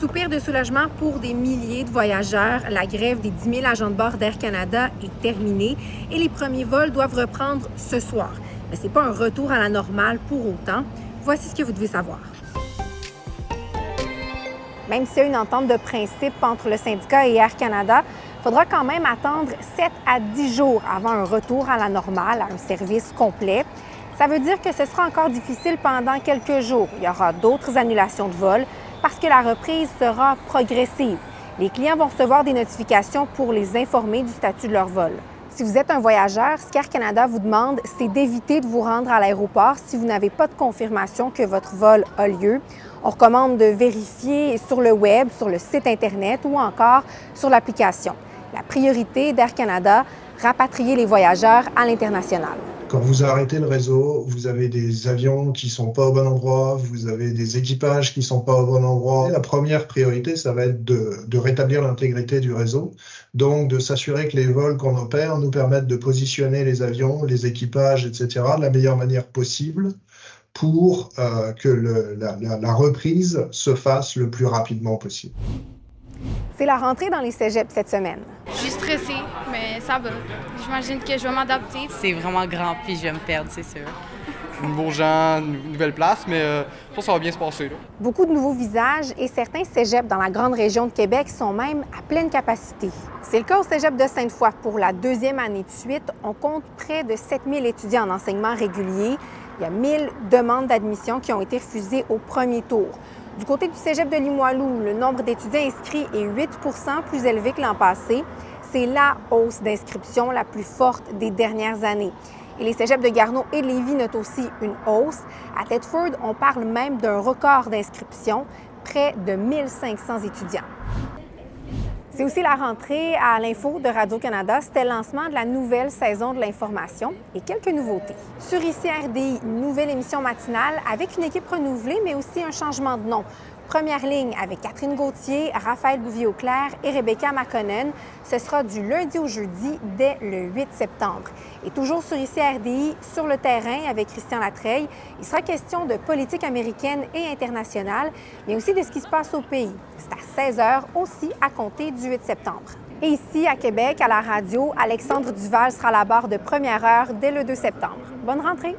Soupir de soulagement pour des milliers de voyageurs. La grève des 10 000 agents de bord d'Air Canada est terminée et les premiers vols doivent reprendre ce soir. Mais ce n'est pas un retour à la normale pour autant. Voici ce que vous devez savoir. Même s'il y a une entente de principe entre le syndicat et Air Canada, il faudra quand même attendre 7 à 10 jours avant un retour à la normale, à un service complet. Ça veut dire que ce sera encore difficile pendant quelques jours. Il y aura d'autres annulations de vols parce que la reprise sera progressive. Les clients vont recevoir des notifications pour les informer du statut de leur vol. Si vous êtes un voyageur, ce qu'Air Canada vous demande, c'est d'éviter de vous rendre à l'aéroport si vous n'avez pas de confirmation que votre vol a lieu. On recommande de vérifier sur le web, sur le site Internet ou encore sur l'application. La priorité d'Air Canada, rapatrier les voyageurs à l'international. Quand vous arrêtez le réseau, vous avez des avions qui ne sont pas au bon endroit, vous avez des équipages qui ne sont pas au bon endroit. La première priorité, ça va être de rétablir l'intégrité du réseau, donc de s'assurer que les vols qu'on opère nous permettent de positionner les avions, les équipages, etc. de la meilleure manière possible pour que la reprise se fasse le plus rapidement possible. C'est la rentrée dans les cégeps cette semaine. Je suis stressée, mais ça va. J'imagine que je vais m'adapter. C'est vraiment grand, puis je vais me perdre, c'est sûr. Nouveaux gens, nouvelle place, mais je pense que ça va bien se passer. Là. Beaucoup de nouveaux visages et certains cégeps dans la grande région de Québec sont même à pleine capacité. C'est le cas au cégep de Sainte-Foy. Pour la deuxième année de suite, on compte près de 7 000 étudiants en enseignement régulier. Il y a 1 000 demandes d'admission qui ont été refusées au premier tour. Du côté du cégep de Limoilou, le nombre d'étudiants inscrits est 8 % plus élevé que l'an passé. C'est la hausse d'inscription la plus forte des dernières années. Et les cégeps de Garneau et de Lévis notent aussi une hausse. À Thetford, on parle même d'un record d'inscription, près de 1 500 étudiants. C'est aussi la rentrée à l'Info de Radio-Canada. C'était le lancement de la nouvelle saison de l'information et quelques nouveautés. Sur ICI RDI, une nouvelle émission matinale avec une équipe renouvelée, mais aussi un changement de nom. Première ligne avec Catherine Gauthier, Raphaël Bouvier-Auclair et Rebecca McConnell. Ce sera du lundi au jeudi dès le 8 septembre. Et toujours sur ICI RDI, sur le terrain avec Christian Latreille, il sera question de politique américaine et internationale, mais aussi de ce qui se passe au pays. C'est à 16h aussi à compter du 8 septembre. Et ici, à Québec, à la radio, Alexandre Duval sera à la barre de première heure dès le 2 septembre. Bonne rentrée!